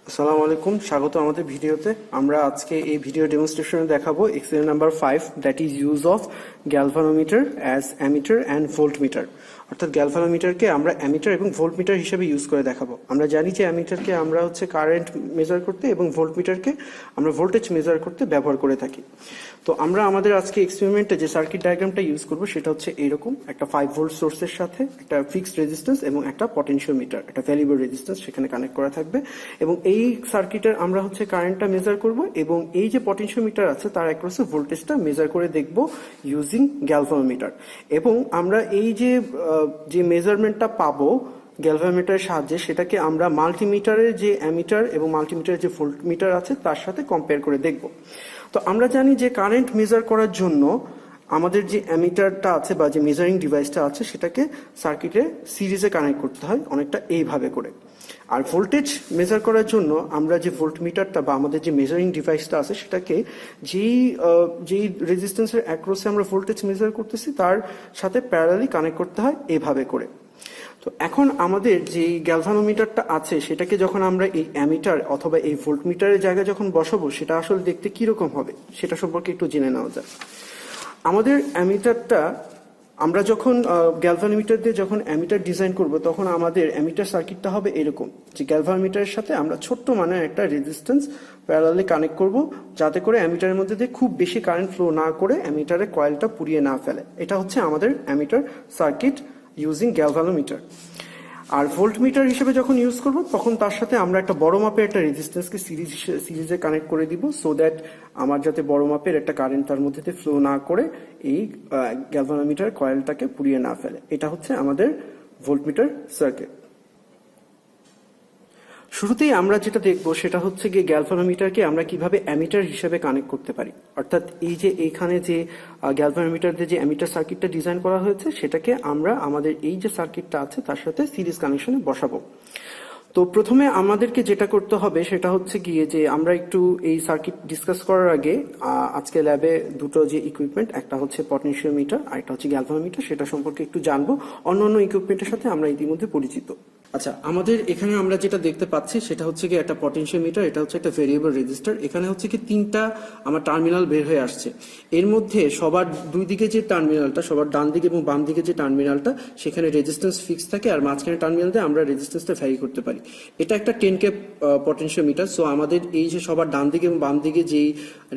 আসসালামু আলাইকুম, স্বাগত আমাদের ভিডিওতে। আমরা আজকে এই ভিডিও ডেমনস্ট্রেশনে দেখাবো experiment number 5, that is use of galvanometer as ammeter and voltmeter. অর্থাৎ গ্যালভানোমিটারকে আমরা অ্যামিটার এবং ভোল্টমিটার হিসেবে ইউজ করে দেখাবো। আমরা জানি যে অ্যামিটারকে আমরা কারেন্ট মেজার করতে এবং ভোল্টমিটারকে আমরা ভোল্টেজ মেজার করতে ব্যবহার করে থাকি। তো আমরা আমাদের আজকে এক্সপেরিমেন্টে যে সার্কিট ডায়াগ্রামটা ইউজ করবো সেটা হচ্ছে এইরকম একটা 5 ভোল্ট সোর্সের সাথে একটা ফিক্সড রেজিস্ট্যান্স এবং একটা পটেনশিওমিটার, একটা ভ্যারিয়েবল রেজিস্ট্যান্স সেখানে কানেক্ট করা থাকবে। এবং এই সার্কিটের আমরা কারেন্টটা মেজার করব এবং এই যে পটেনশিওমিটার আছে তার অ্যাক্রসে ভোল্টেজটা মেজার করে দেখব ইউজিং গ্যালভানোমিটার। এবং আমরা এই যে মেজারমেন্টটা পাবো গ্যালভানোমিটারের সাহায্যে সেটাকে আমরা মাল্টিমিটারের যে অ্যামিটার এবং মাল্টিমিটারের যে ভোল্টমিটার আছে তার সাথে কম্পেয়ার করে দেখব। তো আমরা জানি যে কারেন্ট মেজার করার জন্য আমাদের যে অ্যামিটারটা আছে বা যে মেজারিং ডিভাইসটা আছে সেটাকে সার্কিটে সিরিজে কানেক্ট করতে হয় অনেকটা এইভাবে করে। আর ভোল্টেজ মেজার করার জন্য আমরা যে ভোল্টমিটারটা বা আমাদের যে মেজারিং ডিভাইসটা আছে সেটাকে যেই রেজিস্ট্যান্সের অ্যাক্রসে আমরা ভোল্টেজ মেজার করতেছি তার সাথে প্যারালালি কানেক্ট করতে হয় এইভাবে করে। তো এখন আমাদের যে গ্যালভানোমিটারটা আছে সেটাকে যখন আমরা এই অ্যামিটার অথবা এই ভোল্টমিটারের জায়গায় যখন বসাবো সেটা আসলে দেখতে কিরকম হবে সেটা সম্পর্কে একটু জেনে নেওয়া যায়। আমাদের অ্যামিটারটা আমরা যখন গ্যালভানোমিটার দিয়ে যখন অ্যামিটার ডিজাইন করব তখন আমাদের অ্যামিটার সার্কিটটা হবে এরকম যে গ্যালভানোমিটারের সাথে আমরা ছোট্ট মানের একটা রেজিস্ট্যান্স প্যারালালি কানেক্ট করব যাতে করে অ্যামিটারের মধ্যে দিয়ে খুব বেশি কারেন্ট ফ্লো না করে অ্যামিটারের কয়েলটা পুড়িয়ে না ফেলে। এটা হচ্ছে আমাদের অ্যামিটার সার্কিট ইউজিং গ্যালভানোমিটার। আর ভোল্টমিটার হিসেবে যখন ইউজ করব তখন তার সাথে আমরা একটা বড় মাপের একটা রেজিস্ট্যান্সকে সিরিজে কানেক্ট করে দিব সো দ্যাট আমার যাতে বড় মাপের একটা কারেন্ট তার মধ্যে ফ্লো না করে এই গ্যালভানোমিটার কয়েলটাকে পুড়িয়ে না ফেলে। এটা হচ্ছে আমাদের ভোল্টমিটার সার্কিট। শুরুতেই আমরা যেটা দেখব সেটা হচ্ছে গিয়ে গ্যালভানোমিটারকে আমরা কিভাবে অ্যামিটার হিসেবে কানেক্ট করতে পারি। অর্থাৎ এই যে এইখানে যে গ্যালভানোমিটার দিয়ে যে অ্যামিটার সার্কিটটা ডিজাইন করা হয়েছে সেটাকে আমরা আমাদের এই যে সার্কিটটা আছে তার সাথে সিরিজ কানেকশনে বসাবো। তো প্রথমে আমাদেরকে যেটা করতে হবে সেটা হচ্ছে গিয়ে যে আমরা একটু এই সার্কিট ডিসকাস করার আগে আজকে ল্যাবে দুটো যে ইকুইপমেন্ট, একটা হচ্ছে পটেনশিওমিটার আর একটা হচ্ছে গ্যালভানোমিটার, সেটা সম্পর্কে একটু জানবো। অন্যান্য ইকুইপমেন্টের সাথে আমরা ইতিমধ্যে পরিচিত। আচ্ছা, আমাদের এখানে আমরা যেটা দেখতে পাচ্ছি সেটা হচ্ছে কি একটা পটেনশিওমিটার, এটা হচ্ছে একটা ভেরিয়েবল রেজিস্টার। এখানে হচ্ছে কি তিনটা আমার টার্মিনাল বের হয়ে আসছে। এর মধ্যে সবার দুই দিকে যে টার্মিনালটা, সবার ডান দিকে এবং বাম দিকে যে টার্মিনালটা সেখানে রেজিস্ট্যান্স ফিক্স থাকে আর মাঝখানে টার্মিনাল দিয়ে আমরা রেজিস্ট্যান্সটা ভ্যারি করতে পারি। এটা একটা 10K পটেনশিওমিটার। সো আমাদের এই যে সবার ডান দিকে এবং বাম দিকে যেই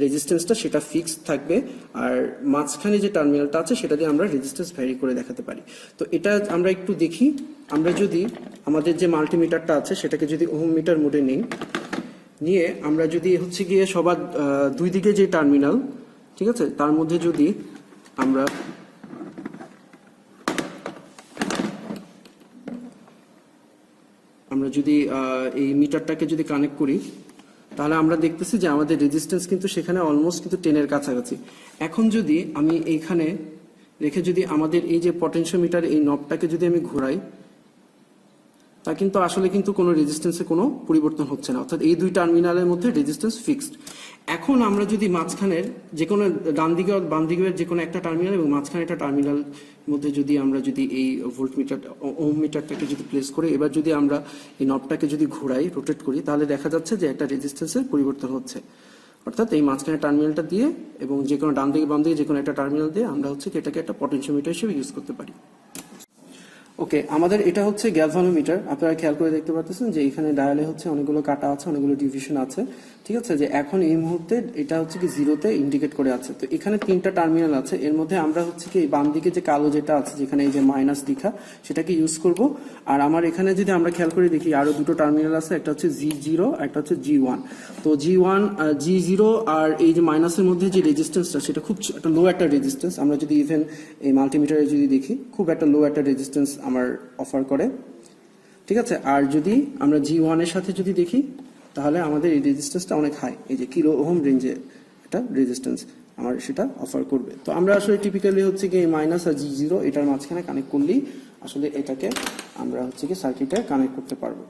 রেজিস্ট্যান্সটা সেটা ফিক্সড থাকবে আর মাঝখানে যে টার্মিনালটা আছে সেটা দিয়ে আমরা রেজিস্ট্যান্স ভ্যারি করে দেখাতে পারি। তো এটা আমরা একটু দেখি। আমরা যদি আমাদের যে মাল্টিমিটারটা আছে সেটাকে যদি ওহম মিটার মোডে নিয়ে আমরা যদি হচ্ছে গিয়ে সবার দুই দিকে যে টার্মিনাল, ঠিক আছে, তার মধ্যে যদি আমরা যদি এই মিটারটাকে যদি কানেক্ট করি তাহলে আমরা দেখতেছি যে আমাদের রেজিস্ট্যান্স কিন্তু সেখানে অলমোস্ট কিন্তু 10 এর কাছাকাছি। এখন যদি আমি এইখানে রেখে যদি আমাদের এই যে পটেনশিওমিটার এই নবটাকে যদি আমি ঘোরাই তা কিন্তু আসলে কিন্তু কোনো রেজিস্ট্যান্সে কোনো পরিবর্তন হচ্ছে না, অর্থাৎ এই দুই টার্মিনালের মধ্যে রেজিস্ট্যান্স ফিক্সড। এখন আমরা যদি মাঝখানের যে কোনো ডান দিকে বাম দিকের যে কোনো একটা টার্মিনাল এবং মাঝখানে একটা টার্মিনাল মধ্যে যদি আমরা যদি এই ভোল্টমিটার ওহম মিটারটাকে যদি প্লেস করে এবার যদি আমরা এই নবটাকে যদি ঘোরাই, রোটেট করি, তাহলে দেখা যাচ্ছে যে একটা রেজিস্ট্যান্সের পরিবর্তন হচ্ছে। অর্থাৎ এই মাঝখানে টার্মিনালটা দিয়ে এবং যে কোনো ডান দিকে বাম দিকে যে কোনো একটা টার্মিনাল দিয়ে আমরা এটাকে একটা পটেনশিওমিটার হিসেবে ইউজ করতে পারি। ওকে, আমাদের এটা হচ্ছে গ্যালভানোমিটার। আপনারা খেয়াল করে দেখতে পাচ্ছেন যে এখানে ডায়ালে অনেকগুলো কাটা আছে, অনেকগুলো ডিভিশন আছে, ঠিক আছে। যে এখন এই মুহূর্তে এটা কি জিরোতে ইন্ডিকেট করে আছে। তো এখানে তিনটা টার্মিনাল আছে, এর মধ্যে আমরা কি বাম দিকে যে কালো যেটা আছে যেখানে এই যে মাইনাস লেখা সেটাকে ইউজ করব। আর আমার এখানে যদি আমরা খেয়াল করে দেখি আরো দুটো টার্মিনাল আছে, একটা হচ্ছে G0 একটা হচ্ছে G1। তো G0 আর এই যে মাইনাসের মধ্যে যে রেজিস্ট্যান্সটা সেটা খুব একটা লো একটা রেজিস্ট্যান্স। আমরা যদি ইভেন এই মাল্টিমিটারে যদি দেখি খুব একটা লো একটা রেজিস্ট্যান্স আমার অফার করে, ঠিক আছে। আর যদি আমরা G1 এর সাথে যদি দেখি তাহলে আমাদের এই রেজিস্ট্যান্সটা অনেক হাই, এই যে কিলো ওহম রেঞ্জে একটা রেজিস্ট্যান্স আমার সেটা অফার করবে। তো আমরা আসলে টিপিক্যালি কি মাইনাস আর G0 এটার মাঝখানে কানেক্ট করলেই আসলে এটাকে আমরা কি সার্কিটে কানেক্ট করতে পারবো।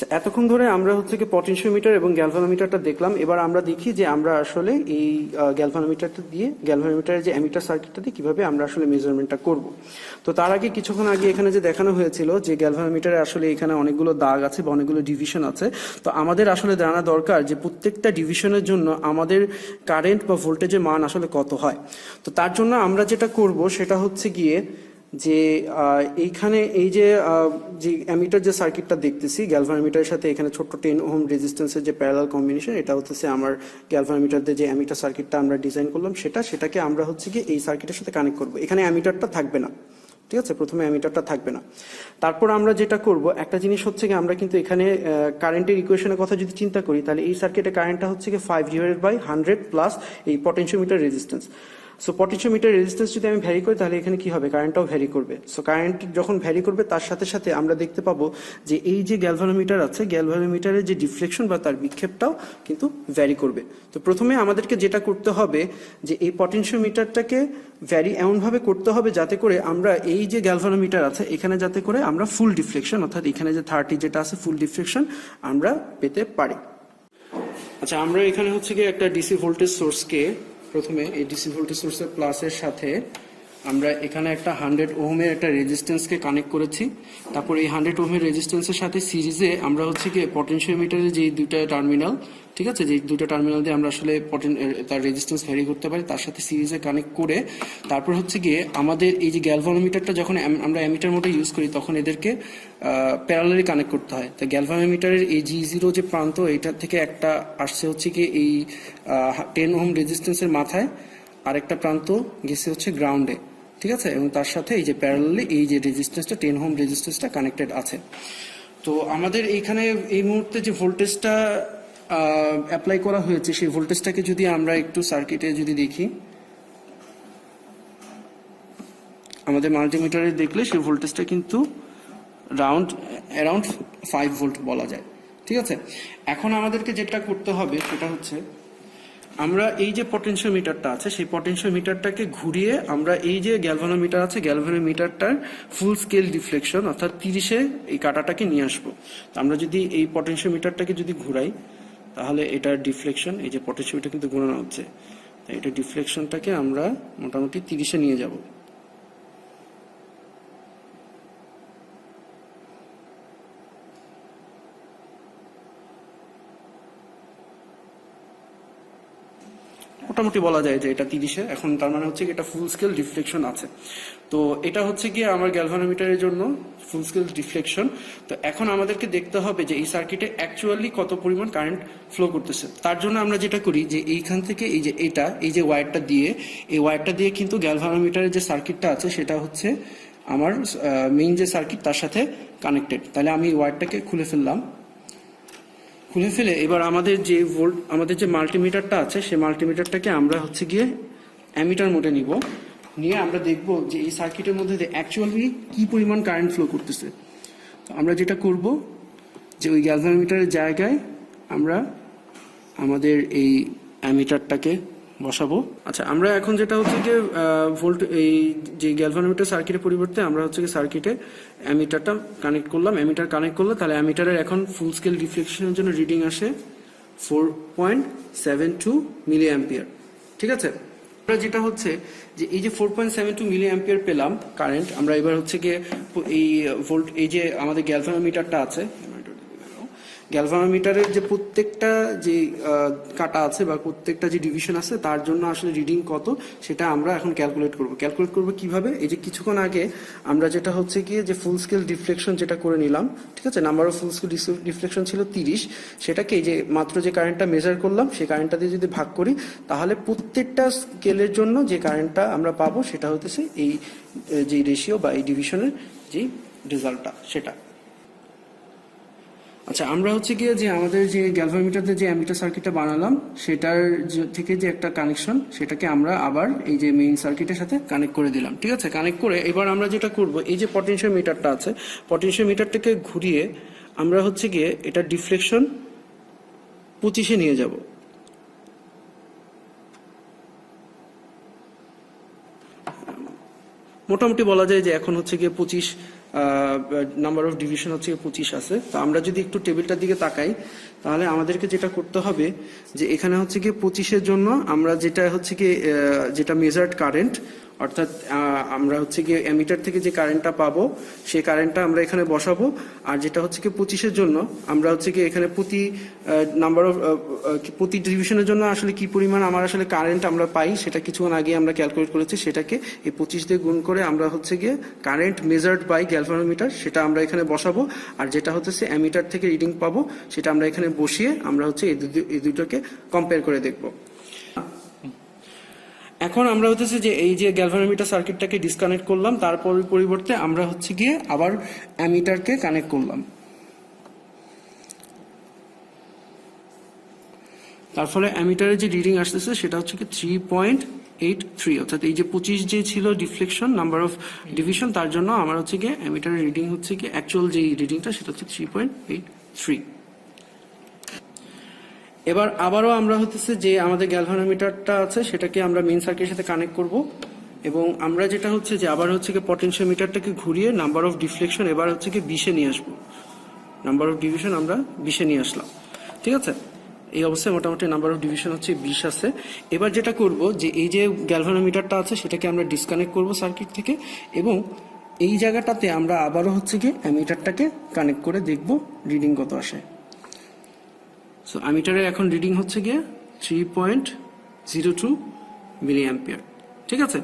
আচ্ছা, এতক্ষণ ধরে আমরা হচ্ছে কি পটেনশিওমিটার এবং গ্যালভানোমিটারটা দেখলাম। এবার আমরা দেখি যে আমরা আসলে এই গ্যালভানোমিটারের যে অ্যামিটার সার্কিটটা দিয়ে কিভাবে আমরা আসলে মেজারমেন্টটা করব। তো তার আগে কিছুক্ষণ আগে এখানে যে দেখানো হয়েছিল যে গ্যালভানোমিটারে আসলে এখানে অনেকগুলো দাগ আছে বা অনেকগুলো ডিভিশন আছে। তো আমাদের আসলে জানা দরকার যে প্রত্যেকটা ডিভিশনের জন্য আমাদের কারেন্ট বা ভোল্টেজের মান আসলে কত হয়। তো তার জন্য আমরা যেটা করব সেটা হচ্ছে গিয়ে যে এইখানে এই যে অ্যামিটার যে সার্কিটটা দেখতেছি গ্যালভানোমিটারের সাথে এখানে ছোট্ট 10 ওহম রেজিস্ট্যান্সের যে প্যারালাল কম্বিনেশন, এটা হচ্ছে আমার গ্যালভানোমিটার দিয়ে যে অ্যামিটার সার্কিটটা আমরা ডিজাইন করলাম সেটাকে আমরা হচ্ছে কি এই সার্কিটের সাথে কানেক্ট করব। এখানে অ্যামিটারটা থাকবে না, ঠিক আছে, প্রথমে অ্যামিটারটা থাকবে না। তারপর আমরা যেটা করব, একটা জিনিস হচ্ছে কি আমরা কিন্তু এখানে কারেন্টের ইকুয়েশনের কথা যদি চিন্তা করি তাহলে এই সার্কিটের কারেন্টটা হচ্ছে কি 5/100 প্লাস এই potentiometer resistance. So potentiometer resistance যদি আমি ভ্যারি করি তাহলে এখানে কি হবে, কারেন্টটাও ভ্যারি করবে। সো কারেন্ট যখন ভ্যারি করবে তার সাথে সাথে আমরা দেখতে পাবো যে এই যে গ্যালভানোমিটার আছে গ্যালভানোমিটারের যে ডিফ্লেকশন বা তার বিক্ষেপটাও কিন্তু ভ্যারি করবে। তো প্রথমে আমাদেরকে যেটা করতে হবে যে এই পটেনশিওমিটারটাকে ভ্যারি এমনভাবে করতে হবে যাতে করে আমরা এই যে গ্যালভানোমিটার আছে এখানে যাতে করে আমরা ফুল ডিফ্লেকশন, অর্থাৎ এখানে যে 30 যেটা আছে ফুল ডিফ্লেকশন আমরা পেতে পারি। আচ্ছা, আমরা এখানে হচ্ছে কি একটা ডিসি ভোল্টেজ সোর্সকে প্রথমে এই ডিসি ভোল্টেজ সোর্সের প্লাসের সাথে আমরা এখানে একটা 100 ওহমের একটা রেজিস্ট্যান্সকে কানেক্ট করেছি। তারপর এই 100 ওহমের রেজিস্ট্যান্সের সাথে সিরিজে আমরা হচ্ছে কি পটেনশিওমিটারের যে দুইটা টার্মিনাল, ঠিক আছে, যে দুটো টার্মিনাল দিয়ে আমরা আসলে তার রেজিস্ট্যান্স ভ্যারি করতে পারি তার সাথে সিরিজে কানেক্ট করে তারপর হচ্ছে গিয়ে আমাদের এই যে গ্যালভানোমিটারটা যখন আমরা অ্যামিটার মোডে ইউজ করি তখন এদেরকে প্যারালালি কানেক্ট করতে হয়। তো গ্যালভানোমিটারের এই G0 যে প্রান্ত এটা থেকে একটা আসছে হচ্ছে কি এই 10 ওহম রেজিস্ট্যান্সের মাথায়, আরেকটা প্রান্ত গেছে হচ্ছে গ্রাউন্ডে, ঠিক আছে, এবং তার সাথে এই যে প্যারালালি এই যে রেজিস্ট্যান্সটা 10 ওহম রেজিস্ট্যান্সটা কানেক্টেড আছে। তো আমাদের এইখানে এই মুহূর্তে যে ভোল্টেজটা অ্যাপ্লাই করা হয়েছে সেই ভোল্টেজটাকে যদি আমরা একটু সার্কিটে যদি দেখি, আমাদের মাল্টিমিটারে দেখলে সেই ভোল্টেজটা কিন্তু অ্যারাউন্ড 5 ভোল্ট বলা যায়, ঠিক আছে। এখন আমাদেরকে যেটা করতে হবে সেটা হচ্ছে আমরা এই যে পটেনশিওমিটারটা আছে সেই পটেনশিওমিটারটাকে ঘুরিয়ে আমরা এই যে গ্যালভানোমিটার আছে গ্যালভানোমিটারটার ফুল স্কেল ডিফ্লেকশন অর্থাৎ 30-এ এই কাঁটাটাকে নিয়ে আসবো। আমরা যদি এই পটেনশিওমিটারটাকে যদি ঘুরাই তাহলে এটার ডিফ্লেকশন, এই যে পটেনশিওমিটার কিন্তু ঘোরানো হচ্ছে, এটা ডিফ্লেকশনটাকে আমরা মোটামুটি 30-এ নিয়ে যাব। মোটামুটি বলা যায় যে এটা 30-এ, এখন তার মানে হচ্ছে এটা ফুল স্কেল ডিফ্লেকশন আছে। তো এটা হচ্ছে গিয়ে আমার গ্যালভানোমিটারের জন্য ফুল স্কেল ডিফ্লেকশন। তো এখন আমাদেরকে দেখতে হবে যে এই সার্কিটে অ্যাকচুয়ালি কত পরিমাণ কারেন্ট ফ্লো করতেছে। তার জন্য আমরা যেটা করি যে এইখান থেকে এই যে এই যে ওয়্যারটা দিয়ে এই ওয়্যারটা দিয়ে কিন্তু গ্যালভানোমিটারের যে সার্কিটটা আছে সেটা হচ্ছে আমার মেইন যে সার্কিট তার সাথে কানেক্টেড। তাহলে আমি ওয়্যারটাকে খুলে ফেললাম, খুলে ফেলে এবার আমাদের যে মাল্টিমিটারটা আছে সেই মাল্টিমিটারটাকে আমরা হচ্ছে গিয়ে অ্যামিটার মোডে নিয়ে আমরা দেখব যে এই সার্কিটের মধ্যে অ্যাকচুয়ালি কি পরিমাণ কারেন্ট ফ্লো করতেছে। তো আমরা যেটা করব যে ওই গ্যালভানোমিটারের জায়গায় আমরা আমাদের এই অ্যামিটারটাকে বসাবো। আচ্ছা, আমরা এখন যেটা হচ্ছে যে এই যে গ্যালভানোমিটার সার্কিটের পরিবর্তে আমরা হচ্ছে সার্কিটে অ্যামিটারটা কানেক্ট করলাম। অ্যামিটার কানেক্ট করলে তাহলে অ্যামিটারের এখন ফুল স্কেল ডিফ্লেকশনের জন্য রিডিং আসে 4.72 মিলি অ্যাম্পিয়ার, ঠিক আছে। আমরা যেটা হচ্ছে যে এই যে 4.72 মিলি অ্যাম্পিয়ার পেলাম কারেন্ট, আমরা এবার হচ্ছে গিয়ে এই যে আমাদের গ্যালভানোমিটারটা আছে গ্যালভানোমিটারের যে প্রত্যেকটা যে কাটা আছে বা প্রত্যেকটা যে ডিভিশন আছে তার জন্য আসলে রিডিং কত সেটা আমরা এখন ক্যালকুলেট করব কিভাবে। এই যে কিছুক্ষণ আগে আমরা যেটা হচ্ছে গিয়ে যে ফুল স্কেল ডিফ্লেকশন যেটা করে নিলাম, ঠিক আছে, number of full scale deflection ছিল 30, সেটাকে এই যে মাত্র যে কারেন্টটা মেজার করলাম সেই কারেন্টটা দিয়ে যদি ভাগ করি তাহলে প্রত্যেকটা স্কেলের জন্য যে কারেন্টটা আমরা পাবো সেটা হতেছে এই যে রেশিও বা এই ডিভিশনের যে রেজাল্টটা সেটা। আচ্ছা, আমরা হচ্ছে গিয়ে যে আমাদের যে গ্যালভানোমিটারের যে অ্যামিটার সার্কিটটা বানালাম সেটার থেকে যে একটা কানেকশন সেটাকে আমরা আবার এই যে মেইন সার্কিটের সাথে কানেক্ট করে দিলাম, ঠিক আছে। কানেক্ট করে এবার আমরা যেটা করব এই যে পটেনশিওমিটারটা আছে পটেনশিওমিটারটাকে ঘুরিয়ে আমরা হচ্ছে গিয়ে এটা ডিফ্লেকশন 25-এ নিয়ে যাব। মোটামুটি বলা যায় যে এখন হচ্ছে গিয়ে 25 নাম্বার অফ ডিভিশন হচ্ছে 25 আছে। তো আমরা যদি একটু টেবিলটার দিকে তাকাই তাহলে আমাদেরকে যেটা করতে হবে যে এখানে হচ্ছে কি 25-এর জন্য আমরা যেটা হচ্ছে কি যেটা মেজার্ড কারেন্ট, অর্থাৎ আমরা হচ্ছে গিয়ে অ্যামিটার থেকে যে কারেন্টটা পাবো সেই কারেন্টটা আমরা এখানে বসাবো। আর যেটা হচ্ছে কি 25-এর জন্য আমরা হচ্ছে কি এখানে প্রতি ডিভিশনের জন্য আসলে কি পরিমাণ আমার আসলে কারেন্ট আমরা পাই সেটা কিছুক্ষণ আগে আমরা ক্যালকুলেট করেছি, সেটাকে এই 25 দিয়ে গুণ করে আমরা হচ্ছে গিয়ে কারেন্ট মেজার্ড বাই গ্যালভানোমিটার সেটা আমরা এখানে বসাবো। আর যেটা হচ্ছে অ্যামিটার থেকে রিডিং পাবো সেটা আমরা এখানে বসিয়ে আমরা হচ্ছে এই দুটোকে কম্পেয়ার করে দেখবো। এখন আমরা হচ্ছে যে এই যে গ্যালভানোমিটার সার্কিটটাকে ডিসকানেক্ট করলাম, তারপর পরিবর্তে আমরা হচ্ছে গিয়ে আবার অ্যামিটারকে কানেক্ট করলাম। তার ফলে অ্যামিটারের যে রিডিং আসতেছে সেটা হচ্ছে কি 3.83, অর্থাৎ এই যে 25 যে ছিল ডিফ্লেকশন নাম্বার অফ ডিভিশন তার জন্য আমার হচ্ছে গিয়ে অ্যামিটারের রিডিং হচ্ছে কি অ্যাকচুয়াল যে রিডিংটা সেটা হচ্ছে 3.83। এবার আবারও আমরা হচ্ছে যে আমাদের গ্যালভানোমিটারটা আছে সেটাকে আমরা মেইন সার্কিটের সাথে কানেক্ট করব এবং আমরা যেটা হচ্ছে যে আবার হচ্ছে কি পটেনশিওমিটারটাকে ঘুরিয়ে নাম্বার অফ ডিফ্লেকশন এবার হচ্ছে কি 20-এ নিয়ে আসবো। নাম্বার অফ ডিভিশন আমরা 20-এ নিয়ে আসলাম, ঠিক আছে। এই অবস্থায় মোটামুটি নাম্বার অফ ডিভিশন হচ্ছে 20 আছে। এবার যেটা করব যে এই যে গ্যালভানোমিটারটা আছে সেটাকে আমরা ডিসকানেক্ট করব সার্কিট থেকে এবং এই জায়গাটাতে আমরা আবারও হচ্ছে কি অ্যামিটারটাকে কানেক্ট করে দেখব রিডিং কত আসে। সো অ্যামিটারের এখন রিডিং হচ্ছে গিয়ে 3.02 মিলি অ্যাম্পিয়ার, ঠিক আছে।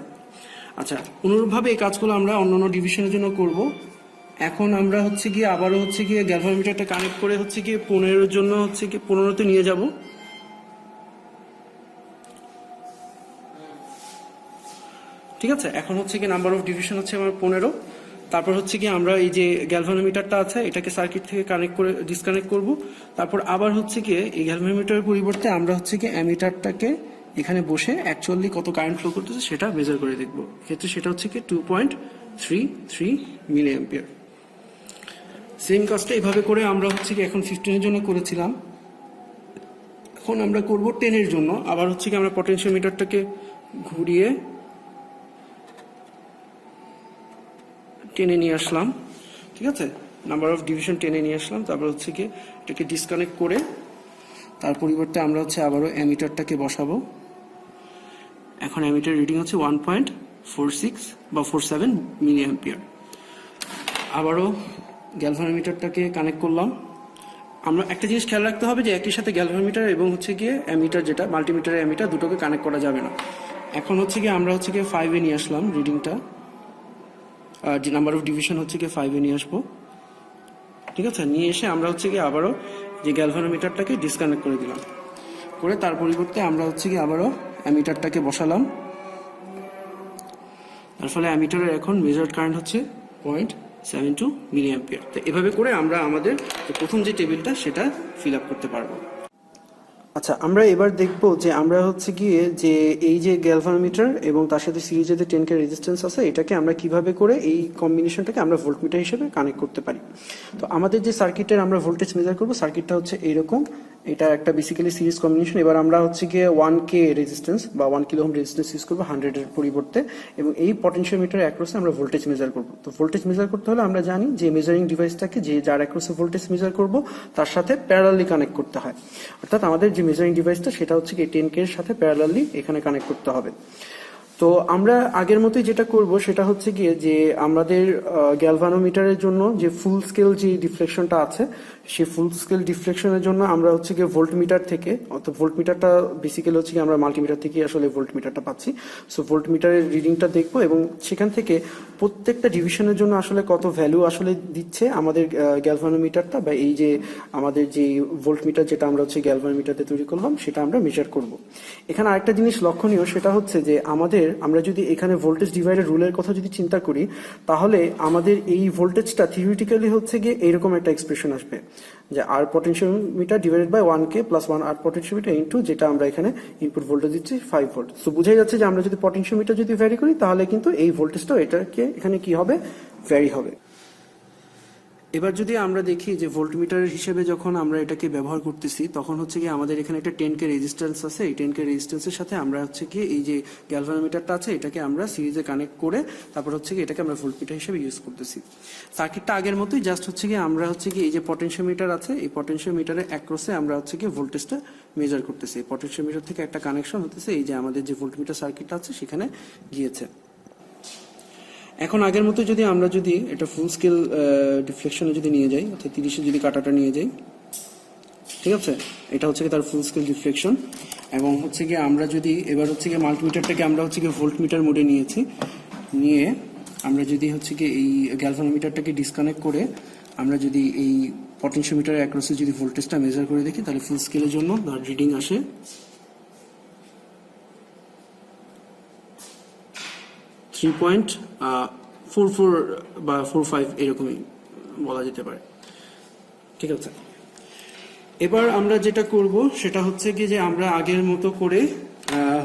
আচ্ছা, অনুরূপভাবে এই কাজগুলো আমরা অন্যান্য ডিভিশনের জন্য করব। এখন আমরা হচ্ছে গিয়ে আবারও হচ্ছে গিয়ে গ্যালভানোমিটারটা কানেক্ট করে হচ্ছে গিয়ে 15-এর জন্য হচ্ছে গিয়ে 15-তে নিয়ে যাব। ঠিক আছে, এখন হচ্ছে গিয়ে নাম্বার অফ ডিভিশন হচ্ছে আমার 15। তারপর হচ্ছে কি আমরা এই যে গ্যালভানোমিটারটা আছে এটাকে সার্কিট থেকে কানেক্ট করে ডিসকানেক্ট করব। তারপর আবার হচ্ছে গিয়ে এই গ্যালভানোমিটারের পরিবর্তে আমরা হচ্ছে কি অ্যামিটারটাকে এখানে বসে অ্যাকচুয়ালি কত কারেন্ট ফ্লো করতেছে সেটা মেজার করে দেখব। ক্ষেত্রে সেটা হচ্ছে কি 2.33 মিলি অ্যাম্পিয়ার। সেম কাজটা এইভাবে করে আমরা হচ্ছে কি এখন 15-এর জন্য করেছিলাম, এখন আমরা করব 10-এর জন্য। আবার হচ্ছে কি আমরা পটেনশিওমিটারটাকে ঘুরিয়ে 10-এ নিয়ে আসলাম, ঠিক আছে। নাম্বার অফ ডিভিশন 10-এ নিয়ে আসলাম। তারপর হচ্ছে কি এটাকে ডিসকানেক্ট করে তার পরিবর্তে আমরা হচ্ছে আবারও অ্যামিটারটাকে বসাবো। এখন অ্যামিটার রিডিং হচ্ছে 1.46 বা 47 মিলি অ্যাম্পিয়ার। আবারও গ্যালভানোমিটারটাকে কানেক্ট করলাম। আমরা একটা জিনিস খেয়াল রাখতে হবে যে একই সাথে গ্যালভানোমিটার এবং হচ্ছে গিয়ে অ্যামিটার যেটা মাল্টিমিটারের অ্যামিটার দুটোকে কানেক্ট করা যাবে না। এখন হচ্ছে গিয়ে আমরা হচ্ছে গিয়ে 5-এ নিয়ে আসলাম রিডিংটা, যে নাম্বার অফ ডিভিশন হচ্ছে গিয়ে 5-এ নিয়ে আসবো, ঠিক আছে। নিয়ে এসে আমরা হচ্ছে গিয়ে আবারও যে গ্যালভানোমিটারটাকে ডিসকানেক্ট করে দিলাম, করে তার পরিবর্তে আমরা হচ্ছে গিয়ে আবারও অ্যামিটারটাকে বসালাম। তার ফলে অ্যামিটারের এখন মেজার্ড কারেন্ট হচ্ছে 0.72 মিলি অ্যাম্পিয়ার। তো এভাবে করে আমরা আমাদের প্রথম যে টেবিলটা সেটা ফিল আপ করতে পারবো। আচ্ছা, আমরা এবার দেখব যে আমরা হচ্ছে গিয়ে যে এই যে গ্যালভানোমিটার এবং তার সাথে সিরিজে যে 10K রেজিস্ট্যান্স আছে এটাকে আমরা কিভাবে করে এই কম্বিনেশনটাকে আমরা ভোল্টমিটার হিসেবে কানেক্ট করতে পারি। তো আমাদের যে সার্কিটের আমরা ভোল্টেজ মেজার করব সার্কিটটা হচ্ছে এইরকম, এটা একটা বেসিক্যালি সিরিজ কম্বিনেশন। এবার আমরা হচ্ছে গিয়ে 1K রেজিস্ট্যান্স বা 1 কিলো ওহম রেজিস্ট্যান্স ইউজ করবো 100-এর পরিবর্তে এবং এই পটেনশিওমিটার অ্যাক্রসে আমরা ভোল্টেজ মেজার করব। তো ভোল্টেজ মেজার করতে হলে আমরা জানি যে মেজারিং ডিভাইসটাকে যে যার অ্যাক্রসে ভোল্টেজ মেজার করব তার সাথে প্যারালালি কানেক্ট করতে হয়, অর্থাৎ আমাদের যে মেজারিং ডিভাইসটা সেটা হচ্ছে কি 10K এর সাথে প্যারালালি এখানে কানেক্ট করতে হবে। তো আমরা আগের মতোই যেটা করব সেটা হচ্ছে গিয়ে যে আমাদের গ্যালভানোমিটারের জন্য যে ফুল স্কেল যে ডিফ্লেকশনটা আছে সেই ফুল স্কেল ডিফ্লেকশনের জন্য আমরা হচ্ছে গিয়ে ভোল্টমিটার থেকে, অর্থাৎ ভোল্টমিটারটা বেসিক্যালি হচ্ছে কি আমরা মাল্টিমিটার থেকে আসলে ভোল্টমিটারটা পাচ্ছি। সো ভোল্টমিটারের রিডিংটা দেখবো এবং সেখান থেকে প্রত্যেকটা ডিভিশনের জন্য আসলে কত ভ্যালু আসলে দিচ্ছে আমাদের গ্যালভানোমিটারটা বা এই যে আমাদের যে ভোল্টমিটার যেটা আমরা হচ্ছে গ্যালভানোমিটারতে তৈরি করলাম সেটা আমরা মেজার করব। এখানে আরেকটা জিনিস লক্ষণীয় সেটা হচ্ছে যে আমরা যদি এখানে ভোল্টেজ ডিভাইডার রুলের কথা যদি চিন্তা করি তাহলে আমাদের এই ভোল্টেজটা থিওরিটিক্যালি হচ্ছে গিয়ে এইরকম একটা এক্সপ্রেশন আসবে যে R potentiometer divided by 1K plus 1 R potentiometer into যেটা আমরা এখানে ইনপুট ভোল্টেজ দিচ্ছি 5 ভোল্ট। সো বোঝাই যাচ্ছে যে আমরা যদি পটেনশিওমিটার যদি ভ্যারি করি তাহলে কিন্তু এই ভোল্টেজটা এটাকে এখানে কি হবে, ভ্যারি হবে। এবার যদি আমরা দেখি যে ভোল্টমিটারের হিসেবে যখন আমরা এটাকে ব্যবহার করতেছি তখন হচ্ছে কি আমাদের এখানে একটা 10K রেজিস্ট্যান্স আছে। এই 10K রেজিস্ট্যান্সের সাথে আমরা হচ্ছে কি এই যে গ্যালভানোমিটারটা আছে এটাকে আমরা সিরিজে কানেক্ট করে তারপর হচ্ছে কি এটাকে আমরা ভোল্টমিটার হিসেবে ইউজ করতেছি। সার্কিটটা আগের মতোই, জাস্ট হচ্ছে কি আমরা হচ্ছে কি এই যে পটেনশিওমিটার আছে এই পটেনশিওমিটারের অ্যাক্রসে আমরা হচ্ছে কি ভোল্টেজটা মেজার করতেছি। পটেনশিওমিটার থেকে একটা কানেকশন হতেছে এই যে আমাদের যে ভোল্টমিটার সার্কিটটা আছে সেখানে গিয়েছে। এখন আগের মতো যদি আমরা যদি এটা ফুল স্কেল ডিফ্লেকশনে যদি নিয়ে যাই, অর্থাৎ 30-এ যদি কাটাটা নিয়ে যাই, ঠিক আছে, এটা হচ্ছে কি তার ফুল স্কেল ডিফ্লেকশন। এবং হচ্ছে কি আমরা যদি এবার হচ্ছে কি মাল্টিমিটারটাকে আমরা হচ্ছে কি ভোল্টমিটার মোডে নিয়েছি, নিয়ে আমরা যদি হচ্ছে কি এই গ্যালভানোমিটারটাকে ডিসকানেক্ট করে আমরা যদি এই পটেনশিওমিটারের অ্যাক্রসে যদি ভোল্টেজটা মেজার করে দেখি তাহলে ফুল স্কেলের জন্য তার রিডিং আসে 3.44 বা 45 এরকমই বলা যেতে পারে। ঠিক আছে, এবার আমরা যেটা করব সেটা হচ্ছে কি যে আমরা আগের মতো করে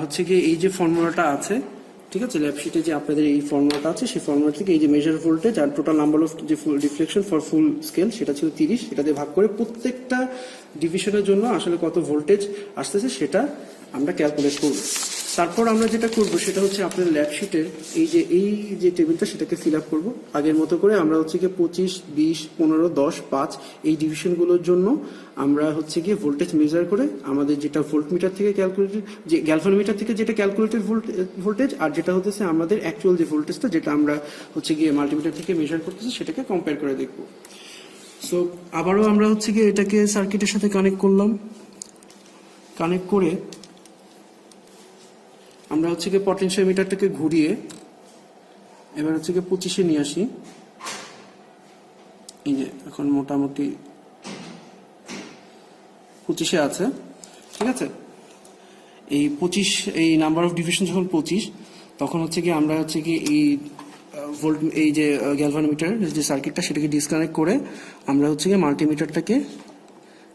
হচ্ছে কি এই যে ফর্মুলাটা আছে, ঠিক আছে, ল্যাব শিটে যে আপনাদের এই ফর্মুলাটা আছে সেই ফর্মুলা থেকে এই যে মেজার ভোল্টেজ আর টোটাল নাম্বার অফ যে ডিফ্লেকশন ফর ফুল স্কেল সেটা ছিল 30, সেটা দিয়ে ভাগ করে প্রত্যেকটা ডিভিশনের জন্য আসলে কত ভোল্টেজ আসতেছে সেটা আমরা ক্যালকুলেট করব। তারপর আমরা যেটা করব সেটা হচ্ছে আপনার ল্যাব শিটের এই যে টেবিলটা সেটাকে ফিল আপ করবো আগের মতো করে। আমরা হচ্ছে গিয়ে 25, 20, 15, 10, 5 এই ডিভিশনগুলোর জন্য আমরা হচ্ছে গিয়ে ভোল্টেজ মেজার করে আমাদের যেটা ভোল্টমিটার থেকে ক্যালকুলেটেড, যে গ্যালভানোমিটার থেকে যেটা ক্যালকুলেটেড ভোল্টেজ আর যেটা হচ্ছে আমাদের অ্যাকচুয়াল যে ভোল্টেজটা যেটা আমরা হচ্ছে গিয়ে মাল্টিমিটার থেকে মেজার করতেছি সেটাকে কম্পেয়ার করে দেখব। সো আবারও আমরা হচ্ছে গিয়ে এটাকে সার্কিটের সাথে কানেক্ট করলাম, কানেক্ট করে আমরা হচ্ছে গিয়ে পটেনশিওমিটারটাকে ঘুরিয়ে এবার হচ্ছে গিয়ে 25-এ নিয়ে আসি। এই যে এখন মোটামুটি 25-এ আছে, ঠিক আছে। এই 25 এই নাম্বার অফ ডিভিশন যখন 25 তখন হচ্ছে কি আমরা হচ্ছে কি এই যে গ্যালভানোমিটার যে সার্কিটটা সেটাকে ডিসকানেক্ট করে আমরা হচ্ছে গিয়ে মাল্টিমিটারটাকে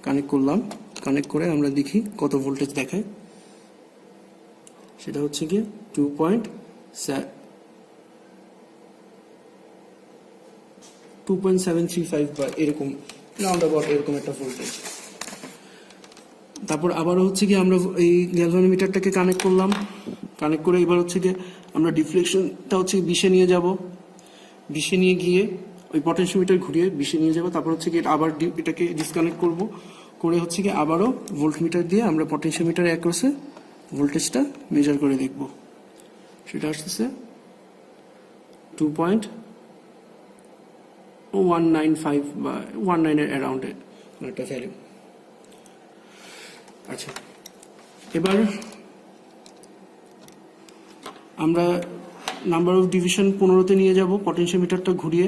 কানেক্ট করলাম। কানেক্ট করে আমরা দেখি কত ভোল্টেজ দেখায়, সেটা হচ্ছে কি 2.735 বা এরকম রাউন্ড অ্যাবাউট এরকম একটা ভোল্টেজ। তারপর আবারও হচ্ছে কি আমরা এই গ্যালভানোমিটারটাকে কানেক্ট করলাম, কানেক্ট করে এবার হচ্ছে কি আমরা ডিফ্লেকশনটা হচ্ছে 20-এ নিয়ে যাব, 20-এ নিয়ে গিয়ে ওই পটেনশিওমিটার ঘুরিয়ে 20-এ নিয়ে যাব। তারপর হচ্ছে কি আবার এটাকে ডিসকানেক্ট করব, করে হচ্ছে কি আবারও ভোল্টমিটার দিয়ে আমরা পটেনশিওমিটার অ্যাক্রসে ভোল্টেজটা মেজার করে দেখব। সেটা আসতেছে 2.195 বা 19 এর অ্যারাউন্ডে একটা ভ্যালু। আচ্ছা, এবার আমরা নাম্বার অফ ডিভিশন 15-তে নিয়ে যাব, পটেনশিওমিটারটা ঘুরিয়ে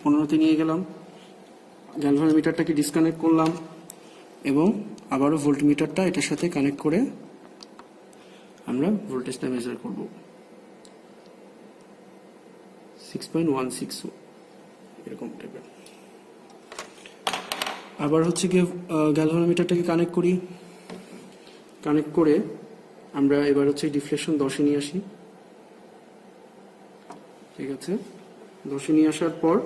15-তে নিয়ে গেলাম, গ্যালভানোমিটারটাকে ডিসকানেক্ট করলাম এবং আবারও ভোল্টমিটারটা এটার সাথে কানেক্ট করে আমরা ভোল্টেজটা মেজার করব 6.16 এরকম টাইপের। আবার হচ্ছে গিয়ে গ্যালভানোমিটারটাকে কানেক্ট করি, কানেক্ট করে আমরা এবার হচ্ছে ডিফ্লেকশন 10-এ নিয়ে আসি, ঠিক আছে। 10-এ নিয়ে আসার পর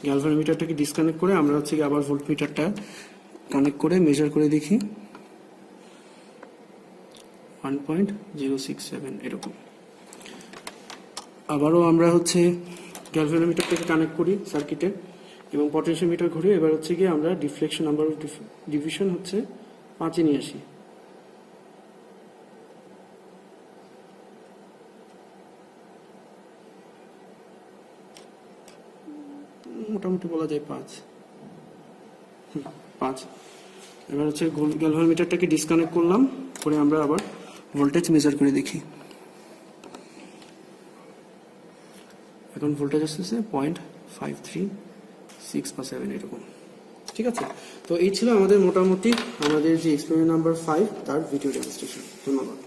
গ্যালভানোমিটারটাকে ডিসকানেক্ট করে আমরা হচ্ছে গিয়ে আবার ভোল্টমিটারটা কানেক্ট করে মেজার করে দেখি 1.067 এরকম। আবারও আমরা হচ্ছে গ্যালভানোমিটারটাকে কানেক্ট করি সার্কিটে এবং পটেনশিওমিটার ঘুরে এবার হচ্ছে গিয়ে আমরা ডিফ্লেকশন নাম্বার অফ ডিভিশন হচ্ছে 5-এ নিয়ে আসি। মোটামুটি বলা যায় 5। এবার হচ্ছে গ্যালভানোমিটারটাকে ডিসকানেক্ট করলাম, করে আমরা আবার ভোল্টেজ মেজার করে দেখি। এখন ভোল্টেজ আসতেছে 0.536 বা 7 এরকম, ঠিক আছে। তো এই ছিল আমাদের মোটামুটি আমাদের যে এক্সপেরিমেন্ট নাম্বার 5 তার ভিডিও ডেমনস্ট্রেশন। ধন্যবাদ।